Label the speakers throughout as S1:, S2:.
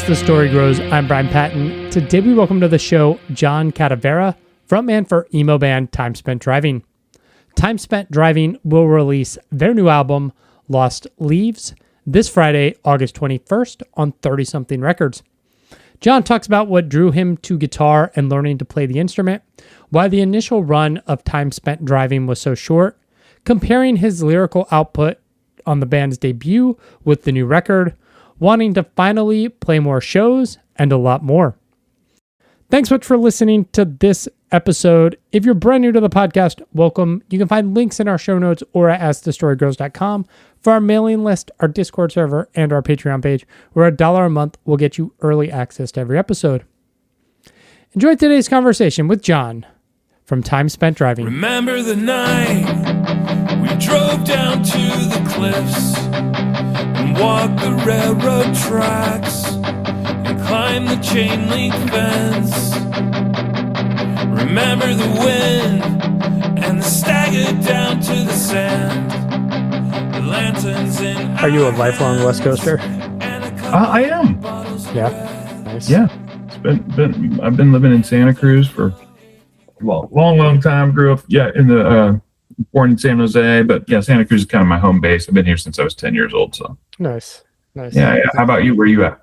S1: The Story Grows. I'm Brian Patton. Today we welcome to the show Jon Cattivera, frontman for emo band Time Spent Driving. Time Spent Driving will release their new album, Lost Leaves, this Friday, August 21st on 30-something Records. Jon talks about what drew him to guitar and learning to play the instrument, why the initial run of Time Spent Driving was so short, comparing his lyrical output on the band's debut with the new record, wanting to finally play more shows, and a lot more. Thanks much for listening to this episode. If you're brand new to the podcast, welcome. You can find links in our show notes or at asthestorygrows.com for our mailing list, our Discord server, and our Patreon page, where $1 a month will get you early access to every episode. Enjoy today's conversation with Jon from Time Spent Driving.
S2: Remember the night we drove down to the cliffs and walked the railroad tracks and climbed the chain link fence. Remember the wind and the stagger down to the sand. The lanterns in
S1: Are you a lifelong West Coaster?
S3: I am.
S1: Yeah. Nice.
S3: Yeah. I've been living in Santa Cruz for long time. Grew up, born in San Jose, but yeah, Santa Cruz is kind of my home base. I've been here since I was 10 years old. So
S1: Nice.
S3: yeah. How about you? Where are you at?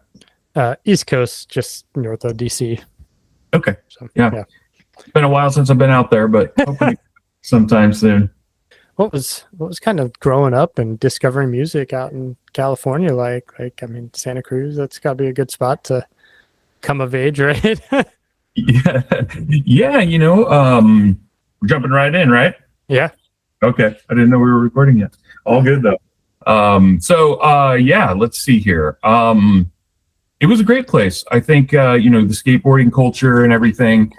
S1: East Coast, just north of DC.
S3: Okay.
S1: So,
S3: Yeah. It's been a while since I've been out there, but hopefully sometime soon.
S1: What was kind of growing up and discovering music out in California like? I mean, Santa Cruz, that's got to be a good spot to come of age, right?
S3: Yeah. We're jumping right in, right?
S1: Yeah.
S3: Okay. I didn't know we were recording yet. All good though. Let's see here. It was a great place. I think, the skateboarding culture and everything,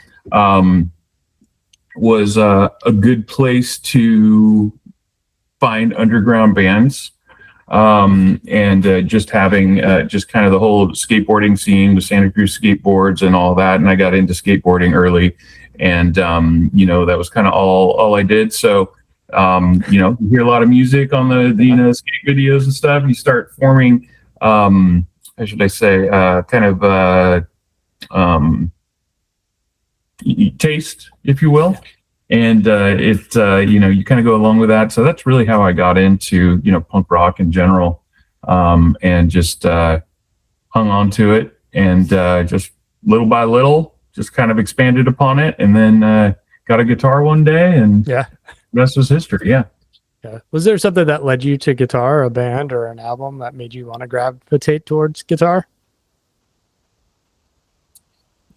S3: was a good place to find underground bands. Just having just kind of the whole skateboarding scene with Santa Cruz skateboards and all that. And I got into skateboarding early, and that was kind of all I did. So you hear a lot of music on the skate videos and stuff. You start forming how should I say taste, if you will. And you kind of go along with that. So that's really how I got into punk rock in general, and just hung on to it, and just little by little just kind of expanded upon it, and then got a guitar one day, and
S1: Yeah.
S3: the rest was history. Yeah.
S1: Was there something that led you to guitar, a band or an album that made you want to gravitate towards guitar?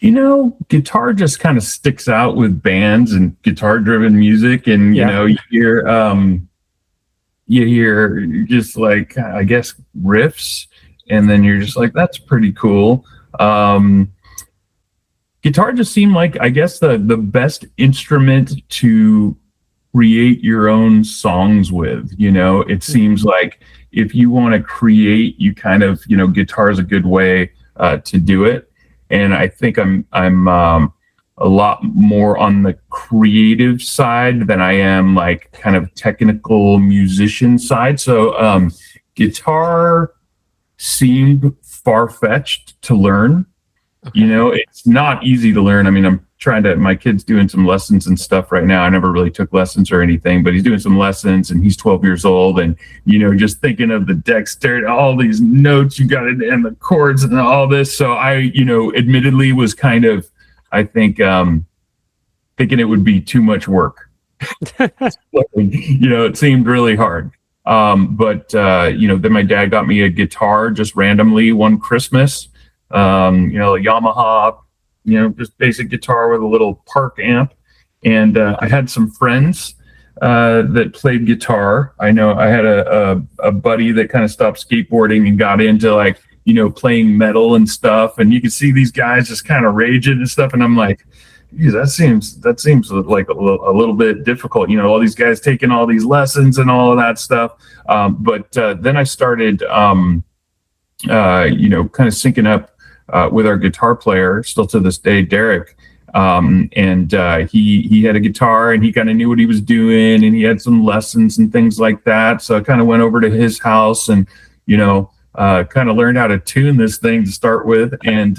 S3: Guitar just kind of sticks out with bands and guitar-driven music, and you hear just like, I guess, riffs, and then you're just like, that's pretty cool. Guitar just seemed like, I guess, the best instrument to create your own songs with. It seems like if you want to create, you kind of, guitar is a good way to do it. And I think I'm a lot more on the creative side than I am like kind of technical musician side. So guitar seemed far-fetched to learn. Okay. It's not easy to learn. I mean, my kid's doing some lessons and stuff right now. I never really took lessons or anything, but he's doing some lessons, and he's 12 years old, and, just thinking of the dexterity, all these notes you got to, and the chords and all this. So I, admittedly was kind of, I think, thinking it would be too much work. It seemed really hard. Then my dad got me a guitar just randomly one Christmas, a Yamaha, just basic guitar with a little park amp. And I had some friends that played guitar. I know I had a buddy that kind of stopped skateboarding and got into playing metal and stuff. And you could see these guys just kind of raging and stuff. And I'm like, geez, that seems like a little bit difficult. All these guys taking all these lessons and all of that stuff. But then I started, kind of syncing up with our guitar player, still to this day, Derek. He had a guitar, and he kind of knew what he was doing, and he had some lessons and things like that. So I kind of went over to his house, and kind of learned how to tune this thing to start with. And,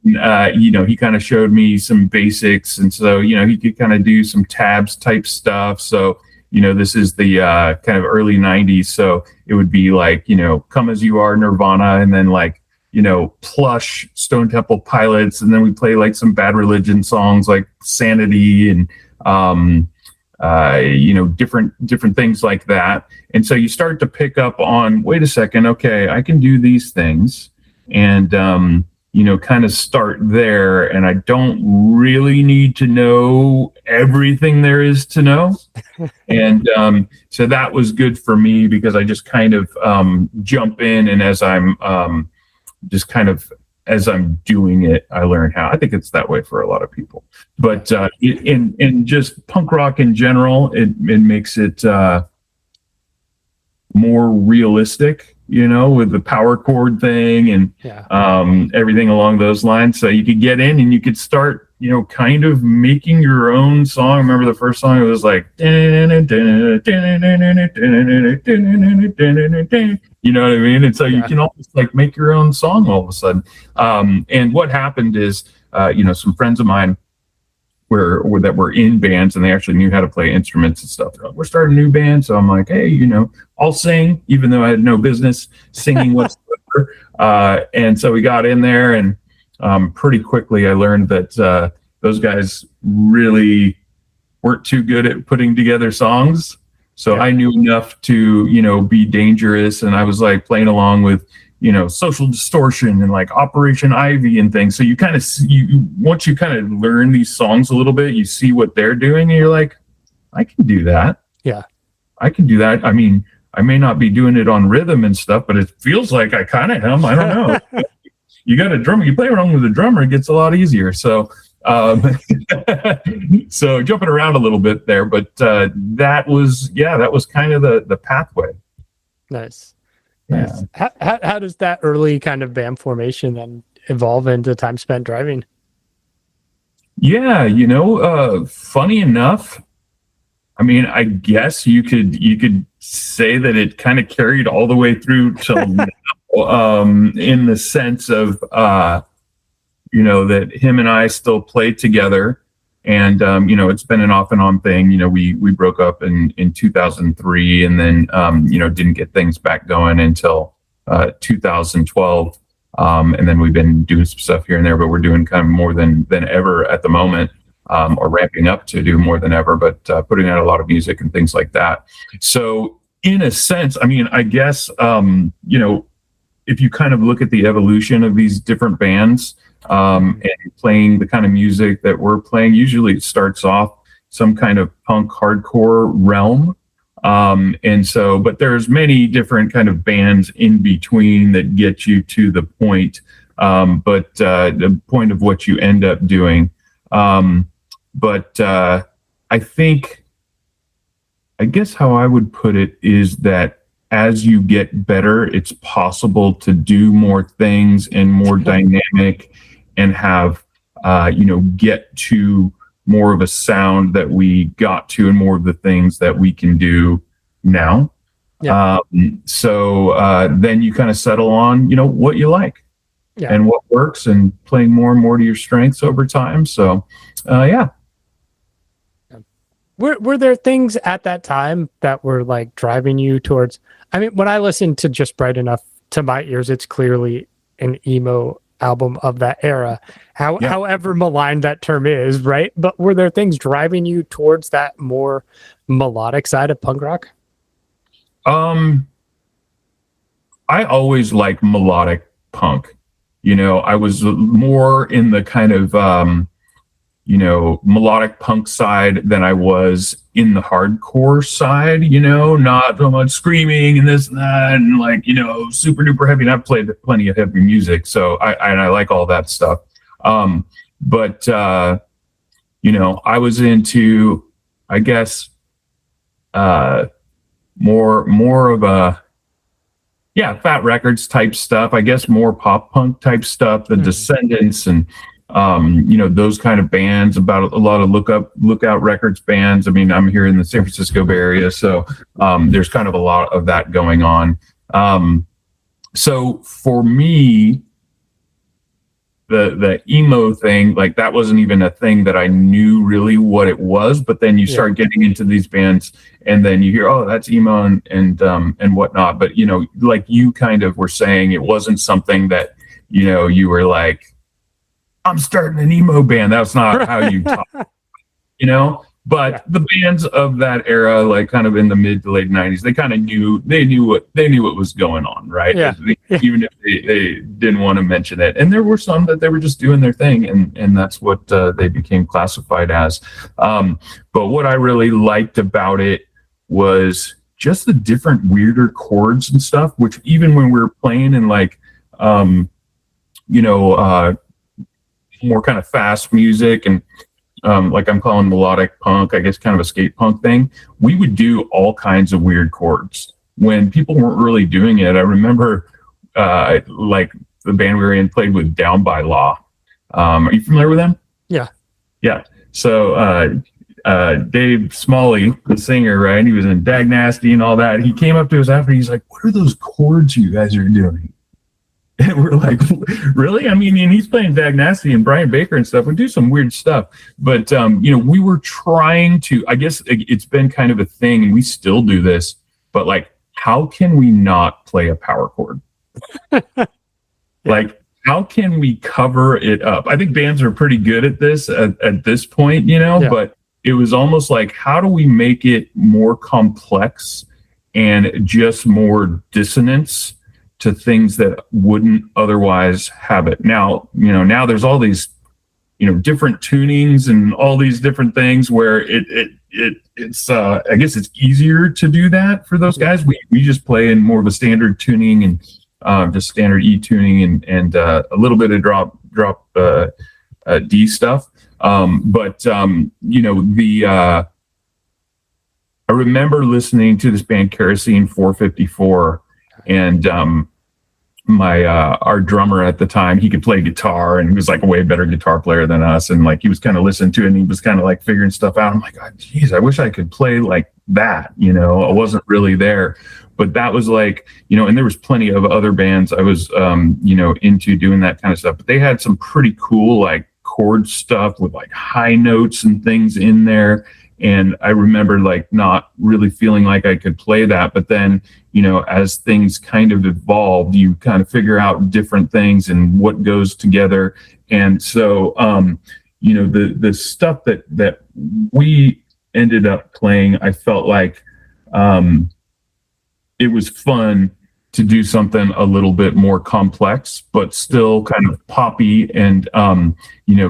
S3: he kind of showed me some basics. And so, he could kind of do some tabs type stuff. So, this is the kind of early 90s. So it would be like, Come As You Are, Nirvana, and then like, Plush, Stone Temple Pilots. And then we play like some Bad Religion songs like Sanity and, different things like that. And so you start to pick up on, wait a second, okay, I can do these things and, kind of start there. And I don't really need to know everything there is to know. And so that was good for me because I just kind of jump in. And as I'm as I'm doing it, I learn how. I think it's that way for a lot of people. But in just punk rock in general, it makes it more realistic, with the power chord thing and everything along those lines. So you could get in and you could start, kind of making your own song. I remember the first song, it was like, you know what I mean? And so you can almost like make your own song all of a sudden. And what happened is, some friends of mine that were in bands and they actually knew how to play instruments and stuff. They're like, we're starting a new band. So I'm like, hey, I'll sing, even though I had no business singing whatsoever. And so we got in there and pretty quickly I learned that those guys really weren't too good at putting together songs. So I knew enough to, be dangerous. And I was like playing along with, Social Distortion and like Operation Ivy and things. So you kind of once you kind of learn these songs a little bit, you see what they're doing and you're like, I can do that.
S1: Yeah.
S3: I can do that. I mean, I may not be doing it on rhythm and stuff, but it feels like I kind of am. I don't know. You got a drummer, you play around with a drummer, it gets a lot easier. So, so jumping around a little bit there, but that was kind of the pathway.
S1: Nice.
S3: Yeah.
S1: Nice. How does that early kind of band formation then evolve into Time Spent Driving?
S3: Yeah, funny enough, I mean, I guess you could say that it kind of carried all the way through till now, in the sense of that him and I still play together. And, it's been an off and on thing. We broke up in 2003 and then, didn't get things back going until 2012. And then we've been doing some stuff here and there, but we're doing kind of more than ever at the moment, or ramping up to do more than ever, but putting out a lot of music and things like that. So in a sense, I mean, I guess, if you kind of look at the evolution of these different bands, and playing the kind of music that we're playing, usually it starts off some kind of punk hardcore realm. And so, but there's many different kind of bands in between that get you to the point, but the point of what you end up doing. But I guess how I would put it is that as you get better, it's possible to do more things and more dynamic and have, get to more of a sound that we got to and more of the things that we can do now. Yeah. So then you kind of settle on, what you like and what works and playing more and more to your strengths over time. So, yeah.
S1: Were there things at that time that were like driving you towards, I mean, when I listen to Just Bright Enough, to my ears, it's clearly an emo album of that era, however maligned that term is, right? But were there things driving you towards that more melodic side of punk rock?
S3: I always liked melodic punk. I was more in the kind of, melodic punk side than I was in the hardcore side, not so much screaming and this and that and like, super duper heavy. And I've played plenty of heavy music. So I like all that stuff. But I was into, I guess, more of a, Fat Records type stuff, I guess more pop punk type stuff, the Descendants and, those kind of bands, about a lot of Lookout Records bands. I mean, I'm here in the San Francisco Bay Area, so there's kind of a lot of that going on. So for me, the emo thing, like that wasn't even a thing that I knew really what it was. But then you start getting into these bands, and then you hear, oh, that's emo and whatnot. But like you kind of were saying, it wasn't something that you were like, I'm starting an emo band. That's not how you talk, But the bands of that era, like kind of in the mid to late 90s, they kind of knew what was going on, right?
S1: Yeah.
S3: Even if they didn't want to mention it. And there were some that they were just doing their thing, and that's what they became classified as. But what I really liked about it was just the different weirder chords and stuff, which even when we were playing in like more kind of fast music and like I'm calling melodic punk, I guess kind of a skate punk thing, we would do all kinds of weird chords when people weren't really doing it. I remember like the band we were in played with Down by Law. Are you familiar with them? Yeah. So Dave Smalley, the singer, right? He was in Dag Nasty and all that. He came up to us after, he's like, what are those chords you guys are doing? And we're like, really? I mean, and he's playing Dag Nasty and Brian Baker and stuff. We do some weird stuff. But, we were trying to, I guess it's been kind of a thing, and we still do this, but like, how can we not play a power chord? Like, how can we cover it up? I think bands are pretty good at this at this point, but it was almost like, how do we make it more complex and just more dissonance to things that wouldn't otherwise have it? Now there's all these, different tunings and all these different things where it's I guess it's easier to do that for those guys. We just play in more of a standard tuning and just standard E tuning and a little bit of drop D stuff. I remember listening to this band Kerosene 454, and our drummer at the time, he could play guitar, and he was like a way better guitar player than us, and like he was kind of listening to it, and he was kind of like figuring stuff out. I'm like, oh, geez, I wish I could play like that. I wasn't really there, but that was like, and there was plenty of other bands I was into doing that kind of stuff, but they had some pretty cool like chord stuff with like high notes and things in there. And I remember like not really feeling like I could play that. But then, as things kind of evolved, you kind of figure out different things and what goes together. And so, the stuff that we ended up playing, I felt like it was fun to do something a little bit more complex, but still kind of poppy and,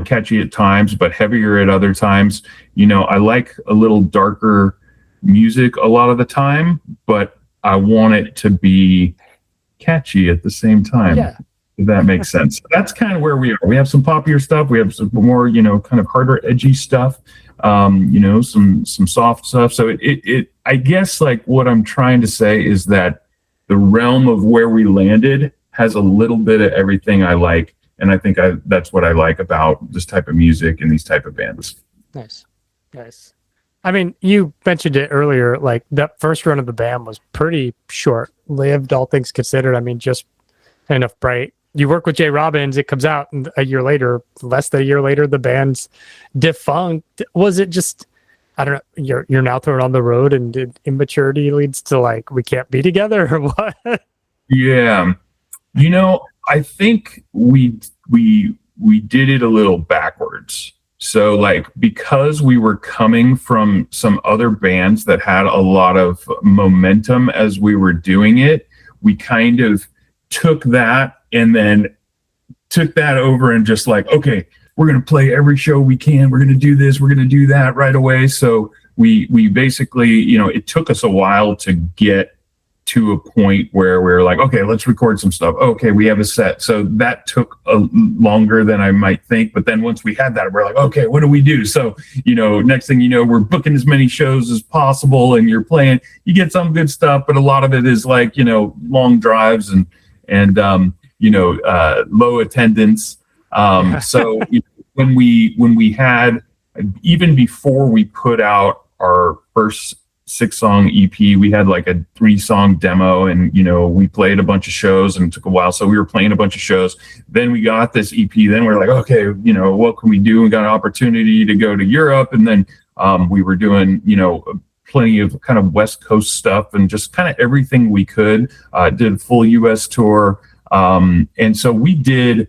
S3: catchy at times, but heavier at other times. I like a little darker music a lot of the time, but I want it to be catchy at the same time.
S1: Yeah.
S3: If that makes sense. That's kind of where we are. We have some poppier stuff. We have some more, kind of harder, edgy stuff. Some soft stuff. So it I guess like what I'm trying to say is that the realm of where we landed has a little bit of everything I like. And I think that's what I like about this type of music and these type of bands.
S1: Nice. I mean, you mentioned it earlier, like that first run of the band was pretty short-lived, all things considered. I mean, just enough bright. You work with Jay Robbins, it comes out, and less than a year later, the band's defunct. Was it just, I don't know, you're now thrown on the road and immaturity leads to like, we can't be together, or what?
S3: Yeah. I think we did it a little backwards. So like, because we were coming from some other bands that had a lot of momentum as we were doing it, we kind of took that and then took that over and just like, okay, we're going to play every show we can. We're going to do this. We're going to do that right away. So we basically, it took us a while to get to a point where we're like, okay, let's record some stuff. Okay, we have a set. So that took longer than I might think. But then once we had that, we're like, okay, what do we do? So, next thing you know, we're booking as many shows as possible, and you're playing, you get some good stuff, but a lot of it is like, long drives and low attendance. So when we had, even before we put out our first 6-song EP. We had like a 3-song demo, and we played a bunch of shows, and it took a while. So we were playing a bunch of shows. Then we got this EP. Then we're like, okay, what can we do? We got an opportunity to go to Europe, and then we were doing plenty of kind of West Coast stuff and just kind of everything we could. Did a full US tour, and so we did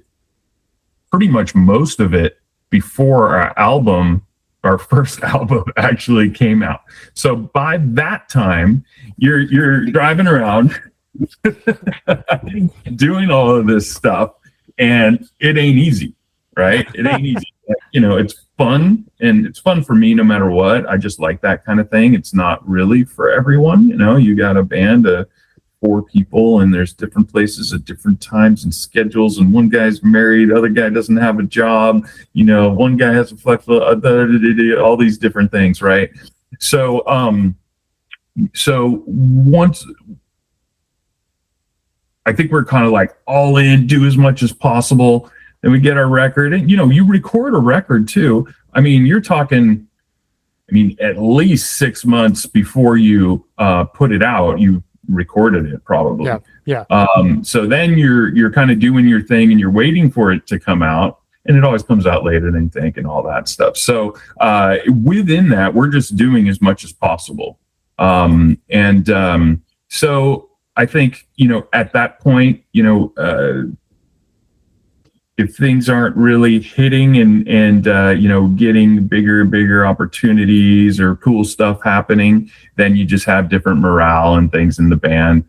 S3: pretty much most of it before our first album actually came out. So by that time, you're driving around doing all of this stuff, and it ain't easy, right? It ain't easy. It's fun, and it's fun for me no matter what. I just like that kind of thing. It's not really for everyone. You got a band of 4 people, and there's different places at different times and schedules, and one guy's married, other guy doesn't have a job, one guy has a flexible, all these different things, right? So once I think we're kind of like all in, do as much as possible, then we get our record, and you record a record too. I mean, you're talking, at least 6 months before you put it out, you recorded it probably.
S1: Yeah.
S3: So then you're kind of doing your thing, and you're waiting for it to come out, and it always comes out later than you think, and all that stuff. So within that, we're just doing as much as possible. So I think, at that point, if things aren't really hitting and getting bigger and bigger opportunities or cool stuff happening, then you just have different morale and things in the band.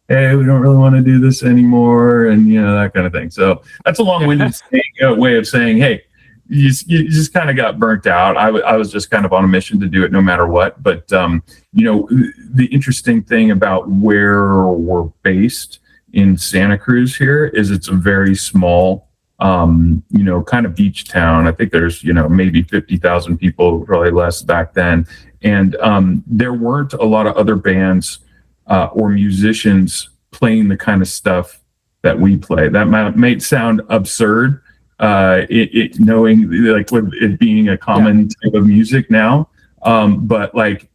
S3: Hey, we don't really want to do this anymore, and that kind of thing. So that's a long-winded way of saying, hey, you just kind of got burnt out. I was just kind of on a mission to do it no matter what. But the interesting thing about where we're based in Santa Cruz here is it's a very small, kind of beach town. I think there's, maybe 50,000 people, probably less back then. And there weren't a lot of other bands or musicians playing the kind of stuff that we play. That might sound absurd, knowing like with it being a common type of music now. But like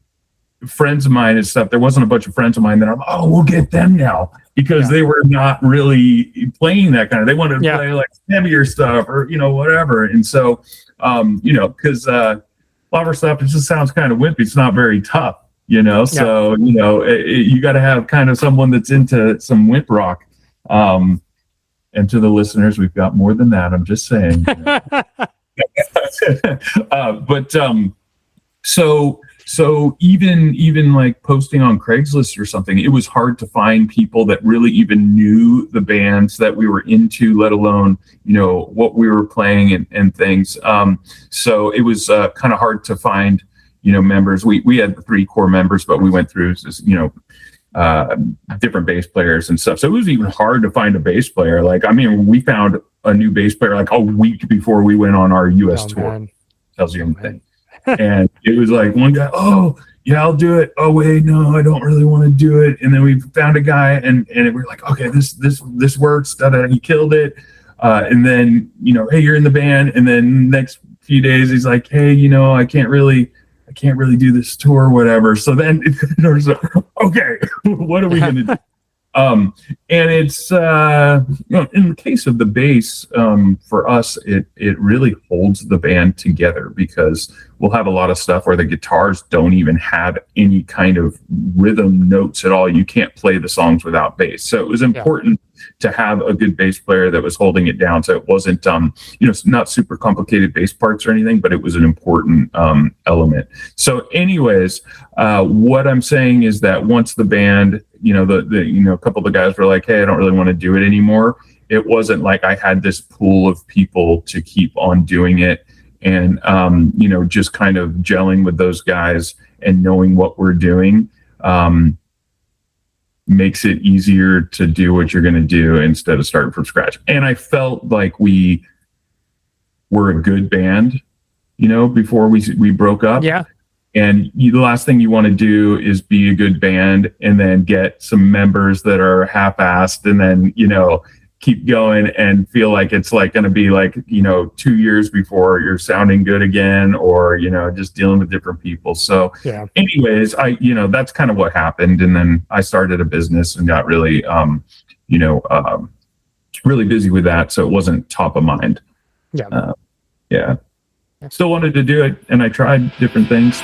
S3: friends of mine and stuff, there wasn't a bunch of friends of mine that I'm, we'll get them now, because they were not really playing that kind of, they wanted to play like heavier stuff or, whatever. And so, because a lot of our stuff, it just sounds kind of wimpy. It's not very tough, so, you got to have kind of someone that's into some wimp rock. And to the listeners, we've got more than that. I'm just saying. So even like posting on Craigslist or something, it was hard to find people that really even knew the bands that we were into, let alone, what we were playing and things. So it was kind of hard to find, members. We had the 3 core members, but we went through, different bass players and stuff. So it was even hard to find a bass player. We found a new bass player like a week before we went on our US tour. Man. Tells you anything. And it was like one guy, I'll do it. Oh wait, no, I don't really want to do it. And then we found a guy, and we're like, okay, this works. He killed it. And then hey, you're in the band. And then next few days, he's like, hey, I can't really do this tour or whatever. So then it's like, okay, what are we gonna do? And it's in the case of the bass, for us, it really holds the band together, because we'll have a lot of stuff where the guitars don't even have any kind of rhythm notes at all. You can't play the songs without bass. So it was important to have a good bass player that was holding it down. So it wasn't, not super complicated bass parts or anything, but it was an important element. So anyways, what I'm saying is that once the band, a couple of the guys were like, hey, I don't really want to do it anymore. It wasn't like I had this pool of people to keep on doing it. And, just kind of gelling with those guys and knowing what we're doing makes it easier to do what you're going to do instead of starting from scratch. And I felt like we were a good band, before we broke up. Yeah. And the last thing you want to do is be a good band and then get some members that are half-assed, and then, keep going and feel like it's like going to be like, 2 years before you're sounding good again, or, just dealing with different people. So
S1: Yeah.
S3: anyways, that's kind of what happened. And then I started a business and got really, really busy with that. So it wasn't top of mind.
S1: Yeah.
S3: Yeah. Still wanted to do it. And I tried different things.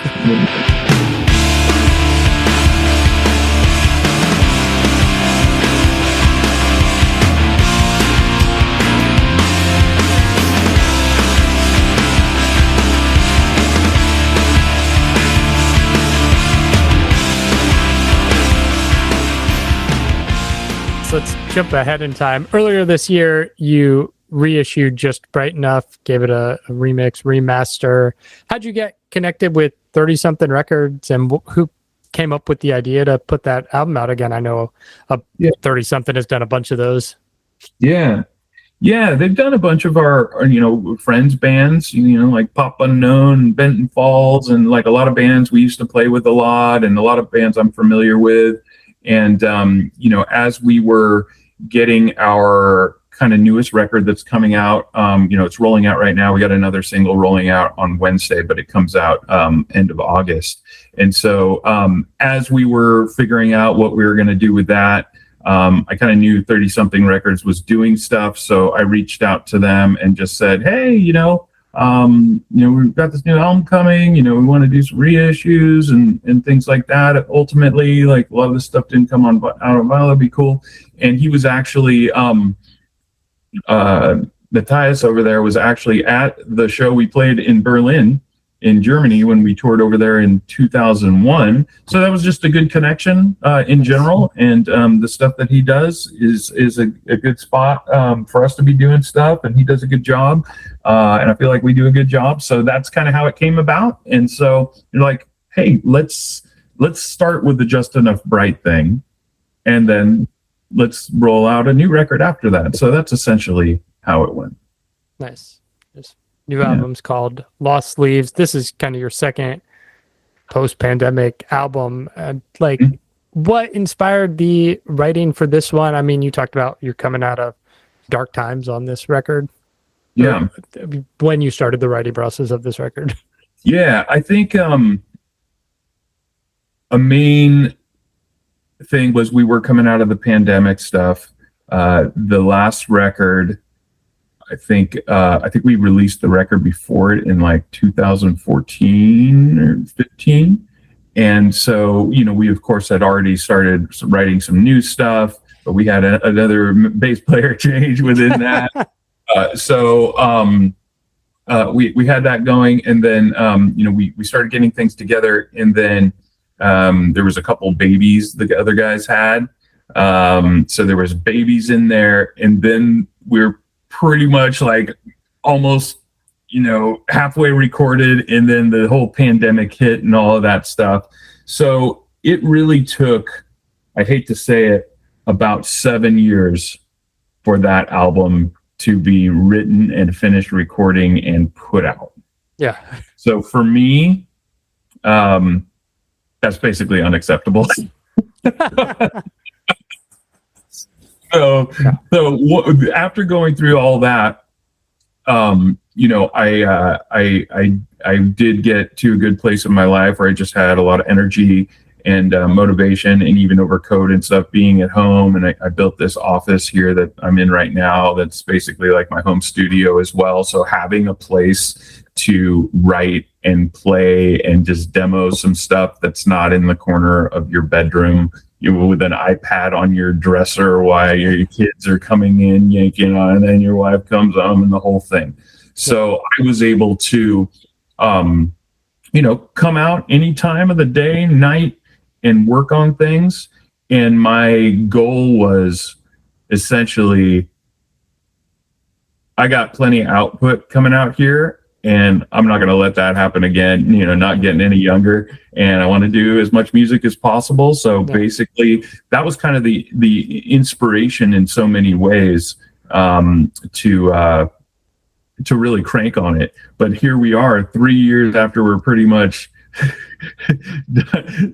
S1: Let's jump ahead in time. Earlier this year, you reissued Just Bright Enough, gave it a remix, remaster. How'd you get connected with 30 something records, and who came up with the idea to put that album out again? I know 30 something has done a bunch of those.
S3: Yeah. They've done a bunch of our friends bands, like Pop Unknown, Benton Falls, and like a lot of bands we used to play with a lot, and a lot of bands I'm familiar with. And, as we were getting our kind of newest record that's coming out, it's rolling out right now. We got another single rolling out on Wednesday, but it comes out end of August. And so as we were figuring out what we were going to do with that, I kind of knew 30 something records was doing stuff. So I reached out to them and just said, hey, we've got this new album coming, we want to do some reissues and things like that. Ultimately, like a lot of this stuff didn't come on out of vinyl. That'd be cool. And he was actually, Matthias over there was actually at the show we played in Berlin in Germany when we toured over there in 2001. So that was just a good connection in general. And the stuff that he does is a good spot for us to be doing stuff. And he does a good job. And I feel like we do a good job. So that's kind of how it came about. And so you're like, hey, let's start with the Just Enough Bright thing. And then let's roll out a new record after that. So that's essentially how it went.
S1: Nice. This new album's called Lost Leaves. This is kind of your second post-pandemic album. What inspired the writing for this one? I mean, you talked about you're coming out of dark times on this record.
S3: Yeah.
S1: When you started the writing process of this record.
S3: Yeah, I think a main thing was we were coming out of the pandemic stuff. The last record, I think we released the record before it in like 2014 or 15. And so, we of course had already started writing some new stuff, but we had another bass player change within that. So we had that going, and then, we started getting things together, and then there was a couple babies the other guys had. So there was babies in there, and then we're pretty much like almost, halfway recorded, and then the whole pandemic hit and all of that stuff. So it really took, I hate to say it, about 7 years for that album to be written and finished recording and put out.
S1: Yeah.
S3: So for me, that's basically unacceptable. So after going through all that, I did get to a good place in my life where I just had a lot of energy and motivation, and even over code and stuff, being at home. And I built this office here that I'm in right now that's basically like my home studio as well. So having a place to write and play and just demo some stuff that's not in the corner of your bedroom, with an iPad on your dresser while your kids are coming in, yanking on, and then your wife comes on, and the whole thing. So I was able to, come out any time of the day, night, and work on things. And my goal was essentially, I got plenty of output coming out here, and I'm not going to let that happen again, not getting any younger. And I want to do as much music as possible. So basically that was kind of the inspiration in so many ways, to really crank on it. But here we are 3 years after we're pretty much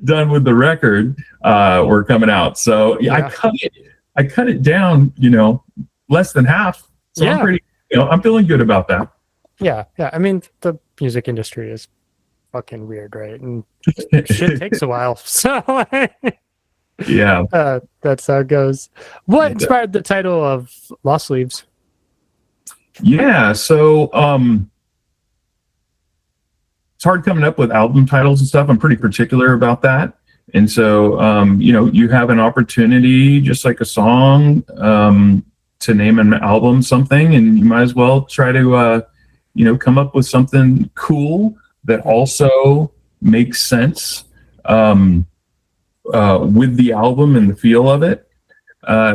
S3: done with the record. We're coming out. So I cut it down, less than half. So
S1: Yeah.
S3: I'm pretty, I'm feeling good about that.
S1: Yeah. I mean, the music industry is fucking weird, right? And shit takes a while. So
S3: Yeah.
S1: that's how it goes. What inspired the title of Lost Leaves?
S3: Yeah. So it's hard coming up with album titles and stuff. I'm pretty particular about that. And so, you have an opportunity, just like a song, to name an album something, and you might as well try to, come up with something cool that also makes sense with the album and the feel of it.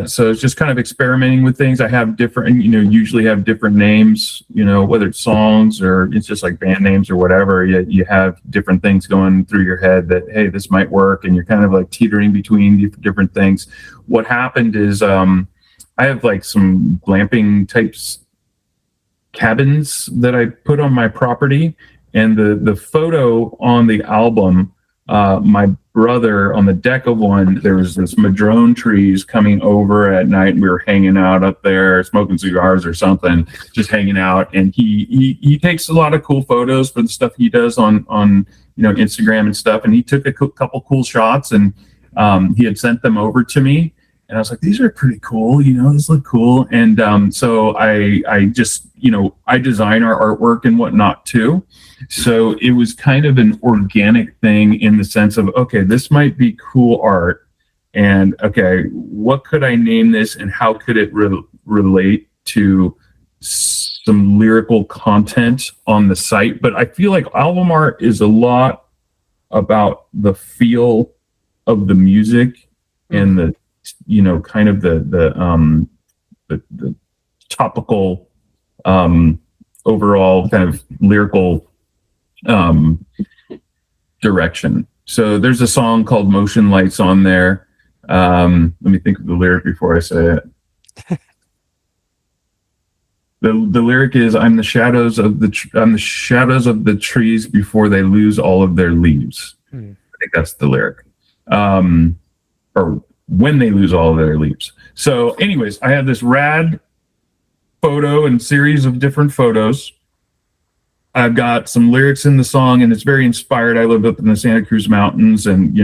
S3: So it's just kind of experimenting with things. I have different, usually have different names, whether it's songs or it's just like band names or whatever. You have different things going through your head that, hey, this might work. And you're kind of like teetering between different things. What happened is I have like some glamping types cabins that I put on my property. And the photo on the album, my brother, on the deck of one, there was this madrone trees coming over at night, and we were hanging out up there smoking cigars or something, just hanging out. And he takes a lot of cool photos for the stuff he does on Instagram and stuff. And he took a couple cool shots, and he had sent them over to me. And I was like, these are pretty cool, these look cool. And so I just, I design our artwork and whatnot too. So it was kind of an organic thing in the sense of, okay, this might be cool art. And okay, what could I name this, and how could it relate to some lyrical content on the site? But I feel like album art is a lot about the feel of the music and the kind of the topical overall kind of lyrical direction. So there's a song called Motion Lights on there. Let me think of the lyric before I say it. The lyric is, I'm the shadows of the trees before they lose all of their leaves. I think that's the lyric. Or when they lose all of their leaves. So anyways, I have this rad photo and series of different photos. I've got some lyrics in the song, and it's very inspired. I live up in the Santa Cruz Mountains, and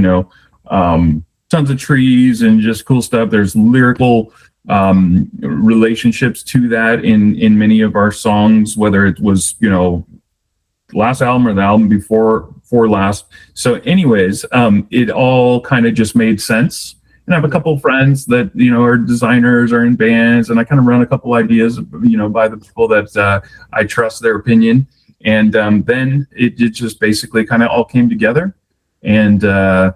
S3: tons of trees and just cool stuff. There's lyrical relationships to that in many of our songs, whether it was last album or the album before last. So anyways, it all kind of just made sense. And I have a couple of friends that, are designers or in bands, and I kind of run a couple ideas, by the people that I trust their opinion. And then it just basically kind of all came together. And I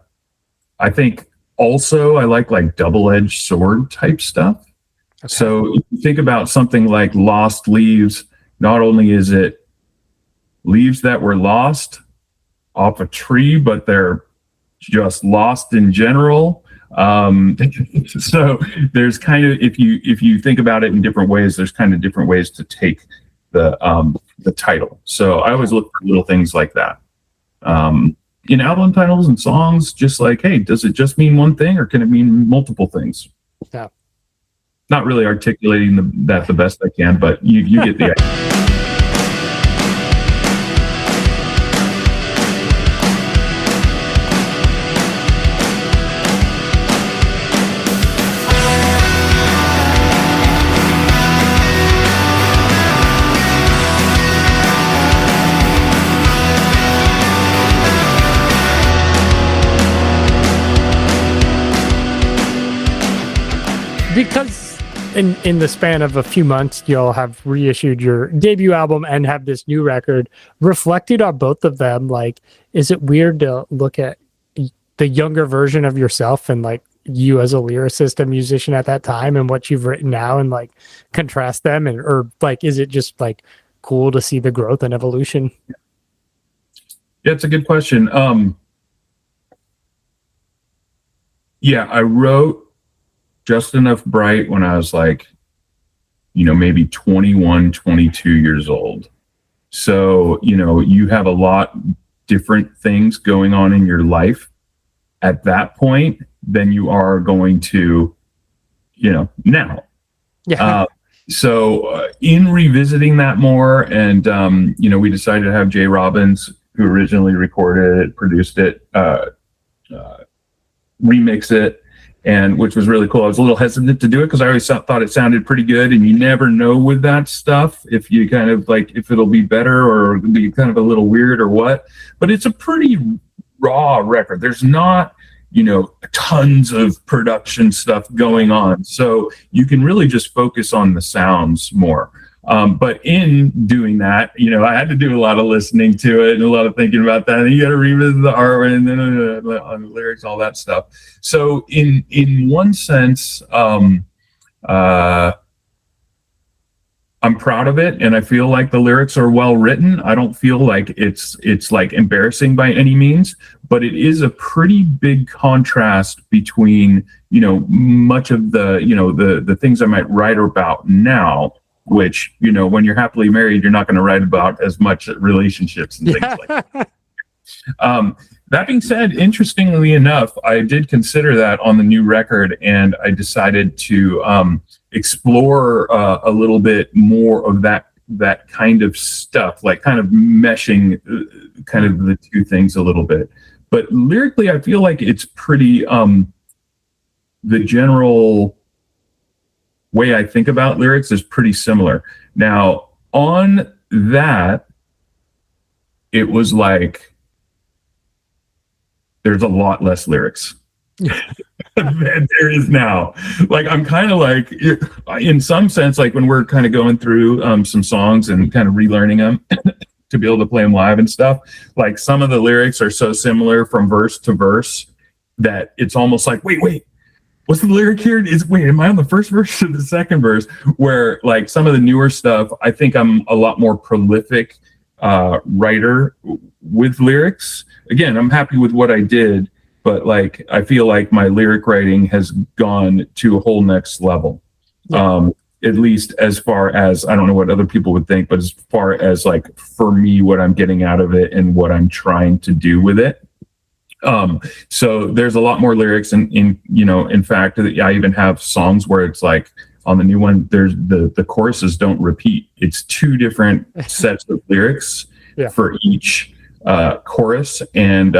S3: think also I like double-edged sword type stuff. Okay. So if you think about something like Lost Leaves, not only is it leaves that were lost off a tree, but they're just lost in general. So there's kind of, if you think about it in different ways, there's kind of different ways to take the title. So I always look for little things like that in album titles and songs. Just like, hey, does it just mean one thing, or can it mean multiple things?
S1: Yeah.
S3: Not really articulating that the best I can, but you get the idea.
S1: Because in the span of a few months, you'll have reissued your debut album and have this new record. Reflected on both of them, like, is it weird to look at the younger version of yourself and like you as a lyricist and musician at that time and what you've written now, and like contrast them, and or like, is it just like cool to see the growth and evolution?
S3: Yeah, it's a good question. Yeah, I wrote Just Enough Bright when I was like, maybe 21, 22 years old. So, you have a lot different things going on in your life at that point than you are going to, now.
S1: Yeah.
S3: So in revisiting that more, and we decided to have Jay Robbins, who originally recorded it, produced it, remix it, and which was really cool. I was a little hesitant to do it because I always thought it sounded pretty good, and you never know with that stuff if you kind of like if it'll be better or be kind of a little weird or what. But it's a pretty raw record. There's not tons of production stuff going on, so you can really just focus on the sounds more. But in doing that, I had to do a lot of listening to it and a lot of thinking about that. And you got to revisit the art and then on the lyrics, all that stuff. So in one sense, I'm proud of it, and I feel like the lyrics are well written. I don't feel like it's like embarrassing by any means, but it is a pretty big contrast between much of the things I might write about now, which when you're happily married, you're not going to write about as much relationships and things like that. That being said, interestingly enough, I did consider that on the new record, and I decided to explore a little bit more of that kind of stuff, like kind of meshing kind of the two things a little bit. But lyrically, I feel like it's pretty the general way I think about lyrics is pretty similar. Now, on that, it was like there's a lot less lyrics than there is now. Like, I'm kind of like, in some sense, like when we're kind of going through some songs and kind of relearning them to be able to play them live and stuff, like some of the lyrics are so similar from verse to verse that it's almost like, wait, what's the lyric here? Am I on the first verse or the second verse? Where like some of the newer stuff, I think I'm a lot more prolific writer with lyrics. Again, I'm happy with what I did, but like I feel like my lyric writing has gone to a whole next level. Yeah. At least as far as, I don't know what other people would think, but as far as like for me, what I'm getting out of it and what I'm trying to do with it. So there's a lot more lyrics, and in fact, I even have songs where it's like on the new one, there's the choruses don't repeat. It's two different sets of lyrics for each chorus, and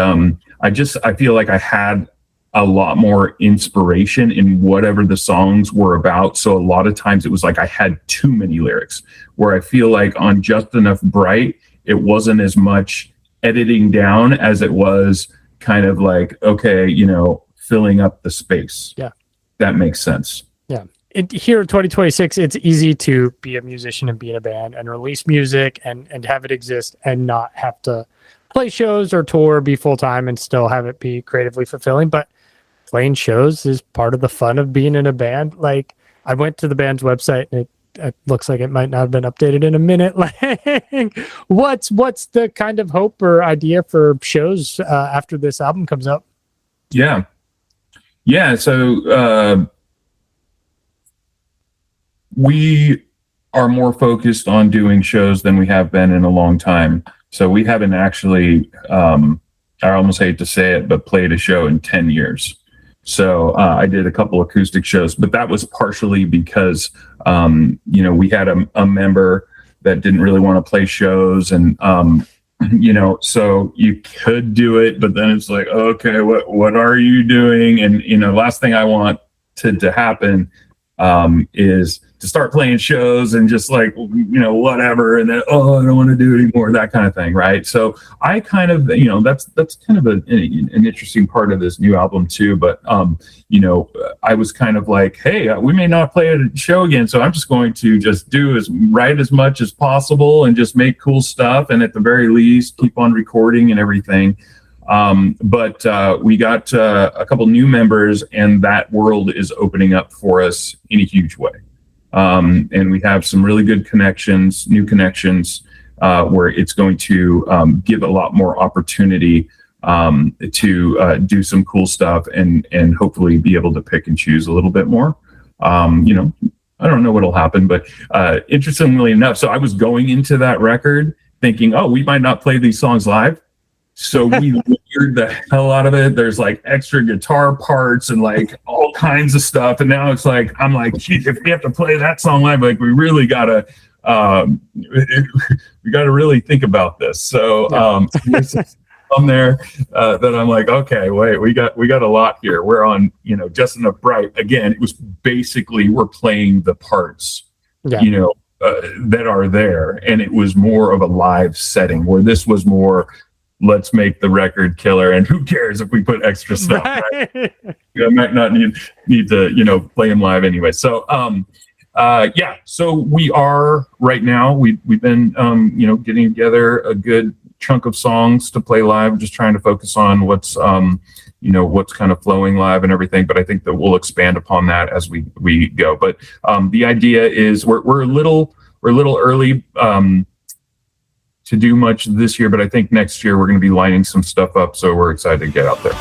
S3: I feel like I had a lot more inspiration in whatever the songs were about. So a lot of times it was like I had too many lyrics, where I feel like on Just Enough Bright, it wasn't as much editing down as it was kind of like, okay, filling up the space. Yeah. That makes sense.
S1: Yeah. Here in 2026, it's easy to be a musician and be in a band and release music and have it exist and not have to play shows or tour, be full-time and still have it be creatively fulfilling. But playing shows is part of the fun of being in a band. Like, I went to the band's website and it looks like it might not have been updated in a minute. Like, what's the kind of hope or idea for shows after this album comes out?
S3: Yeah. So we are more focused on doing shows than we have been in a long time. So we haven't actually, I almost hate to say it, but played a show in 10 years. So I did a couple acoustic shows, but that was partially because, we had a member that didn't really want to play shows, and, so you could do it, but then it's like, okay, what are you doing? And, last thing I want to happen is to start playing shows and just like, whatever. And then, I don't want to do it anymore, that kind of thing. Right. So I kind of, that's kind of an interesting part of this new album too. But, I was kind of like, hey, we may not play a show again. So I'm just going to just write as much as possible and just make cool stuff. And at the very least, keep on recording and everything. But we got a couple new members, and that world is opening up for us in a huge way. And we have some really good new connections, where it's going to give a lot more opportunity to do some cool stuff and hopefully be able to pick and choose a little bit more. I don't know what'll happen, but interestingly enough, so I was going into that record thinking, we might not play these songs live. So we cleared the hell out of it. There's like extra guitar parts and like all kinds of stuff. And now it's like, I'm like, geez, if we have to play that song live, like we really gotta really think about this. So there's on there that I'm like, okay, wait, we got a lot here. We're on, Just Enough Bright. Again, it was basically we're playing the parts, that are there, and it was more of a live setting, where this was more, let's make the record killer, and who cares if we put extra stuff. Right? I might not need to play them live anyway. So so we are right now. We've been getting together a good chunk of songs to play live, just trying to focus on what's kind of flowing live and everything. But I think that we'll expand upon that as we go. But the idea is we're a little early to do much this year, but I think next year we're going to be lining some stuff up. So we're excited to get out there.